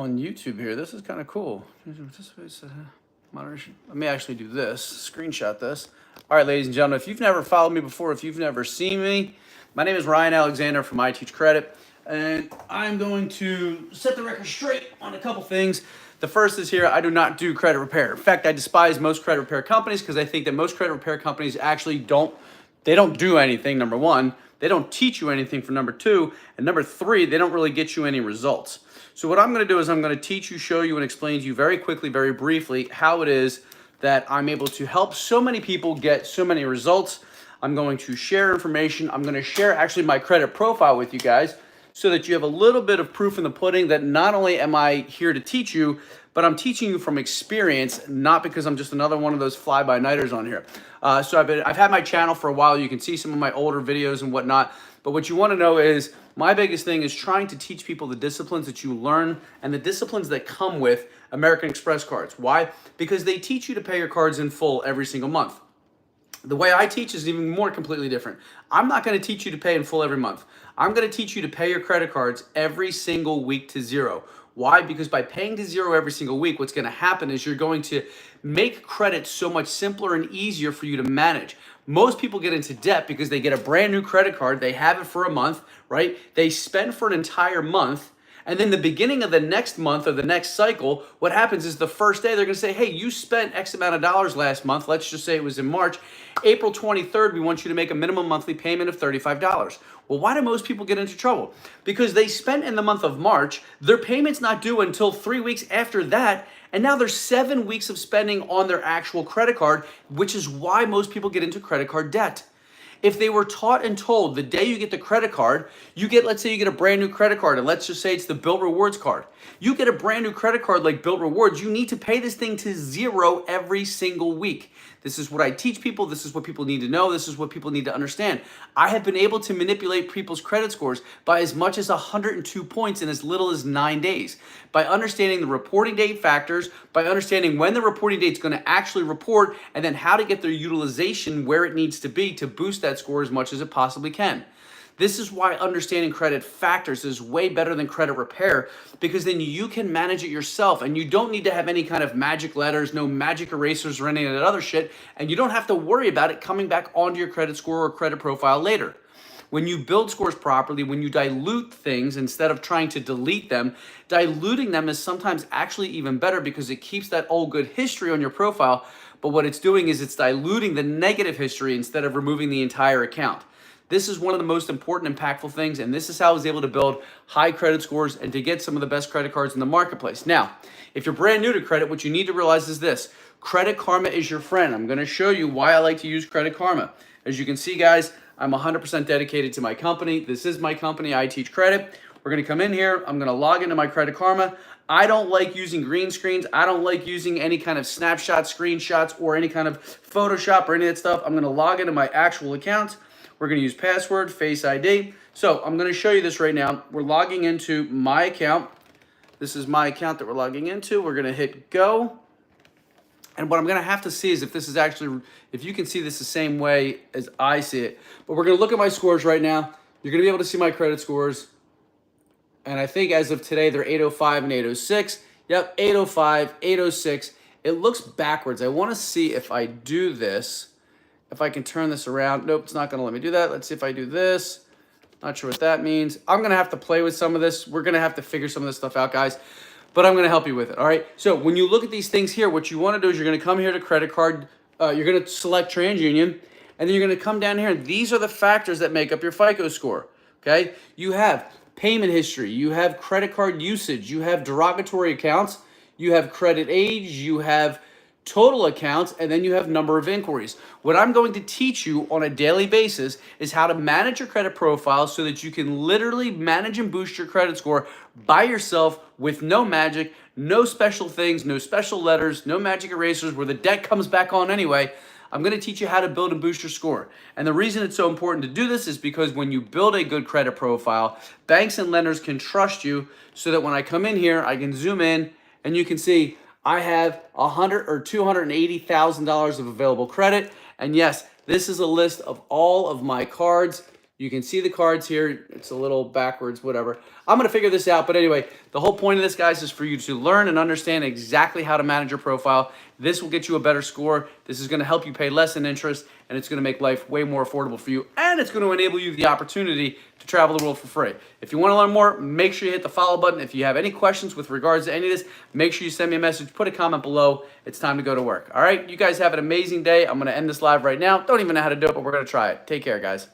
on YouTube here. This is kind of cool. Moderation. Let me actually do this, screenshot this. All right, ladies and gentlemen, if you've never followed me before, if you've never seen me, my name is Ryan Alexander from I Teach Credit, and I'm going to set the record straight on a couple things. The first is here, I do not do credit repair. In fact, I despise most credit repair companies because I think that most credit repair companies actually don't do anything, number one. They don't teach you anything for number two. And number three, they don't really get you any results. So what I'm going to do is I'm going to teach you, show you, and explain to you very quickly, very briefly, how it is that I'm able to help so many people get so many results. I'm going to share information. I'm going to share actually my credit profile with you guys so that you have a little bit of proof in the pudding that not only am I here to teach you, but I'm teaching you from experience, not because I'm just another one of those fly-by-nighters on here. So I've had my channel for a while. You can see some of my older videos and whatnot. But what you want to know is my biggest thing is trying to teach people the disciplines that you learn and the disciplines that come with American Express cards. Why? Because they teach you to pay your cards in full every single month. The way I teach is even more completely different. I'm not going to teach you to pay in full every month. I'm going to teach you to pay your credit cards every single week to zero. Why? Because by paying to zero every single week, what's going to happen is you're going to make credit so much simpler and easier for you to manage. Most people get into debt because they get a brand new credit card. They have it for a month, right? They spend for an entire month. And then the beginning of the next month or the next cycle, what happens is the first day they're going to say, hey, you spent X amount of dollars last month. Let's just say it was in March. April 23rd, we want you to make a minimum monthly payment of $35. Well, why do most people get into trouble? Because they spent in the month of March, their payment's not due until 3 weeks after that, and now there's 7 weeks of spending on their actual credit card, which is why most people get into credit card debt. If they were taught and told the day you get the credit card, let's say you get a brand new credit card, and let's just say it's the Bilt Rewards card. You get a brand new credit card like Bilt Rewards, you need to pay this thing to zero every single week. This is what I teach people. This is what people need to know. This is what people need to understand. I have been able to manipulate people's credit scores by as much as 102 points in as little as 9 days. By understanding the reporting date factors, by understanding when the reporting date is going to actually report, and then how to get their utilization where it needs to be to boost that score as much as it possibly can. This is why understanding credit factors is way better than credit repair, because then you can manage it yourself and you don't need to have any kind of magic letters, no magic erasers or any of that other shit, and you don't have to worry about it coming back onto your credit score or credit profile later. When you build scores properly, when you dilute things instead of trying to delete them, diluting them is sometimes actually even better because it keeps that old good history on your profile, but what it's doing is it's diluting the negative history instead of removing the entire account. This is one of the most important, impactful things, and this is how I was able to build high credit scores and to get some of the best credit cards in the marketplace. Now, if you're brand new to credit, what you need to realize is this. Credit Karma is your friend. I'm going to show you why I like to use Credit Karma. As you can see, guys, I'm 100% dedicated to my company. This is my company, I Teach Credit. We're going to come in here. I'm going to log into my Credit Karma. I don't like using green screens. I don't like using any kind of snapshot, screenshots, or any kind of Photoshop or any of that stuff. I'm going to log into my actual account. We're going to use password, Face ID. So I'm going to show you this right now. We're logging into my account. This is my account that we're logging into. We're going to hit go. And what I'm going to have to see is if this is actually, if you can see this the same way as I see it. But we're going to look at my scores right now. You're going to be able to see my credit scores. And I think as of today, they're 805 and 806. Yep, 805, 806. It looks backwards. I want to see if I do this. If I can turn this around. Nope, it's not going to let me do that. Let's see if I do this. Not sure what that means. I'm going to have to play with some of this. We're going to have to figure some of this stuff out, guys. But I'm going to help you with it, all right? So when you look at these things here, what you want to do is you're going to come here to credit card. You're going to select TransUnion. And then you're going to come down here. And these are the factors that make up your FICO score, okay? You have payment history. You have credit card usage. You have derogatory accounts. You have credit age. You have total accounts, and then you have number of inquiries. What I'm going to teach you on a daily basis is how to manage your credit profile so that you can literally manage and boost your credit score by yourself with no magic, no special things, no special letters, no magic erasers where the debt comes back on anyway. I'm going to teach you how to build and boost your score. And the reason it's so important to do this is because when you build a good credit profile, banks and lenders can trust you so that when I come in here, I can zoom in and you can see I have $100,000 or $280,000 of available credit. And yes, this is a list of all of my cards. You can see the cards here. It's a little backwards, whatever. I'm going to figure this out. But anyway, the whole point of this, guys, is for you to learn and understand exactly how to manage your profile. This will get you a better score. This is going to help you pay less in interest, and it's going to make life way more affordable for you. And it's going to enable you the opportunity to travel the world for free. If you want to learn more, make sure you hit the follow button. If you have any questions with regards to any of this, make sure you send me a message. Put a comment below. It's time to go to work. All right? You guys have an amazing day. I'm going to end this live right now. Don't even know how to do it, but we're going to try it. Take care, guys.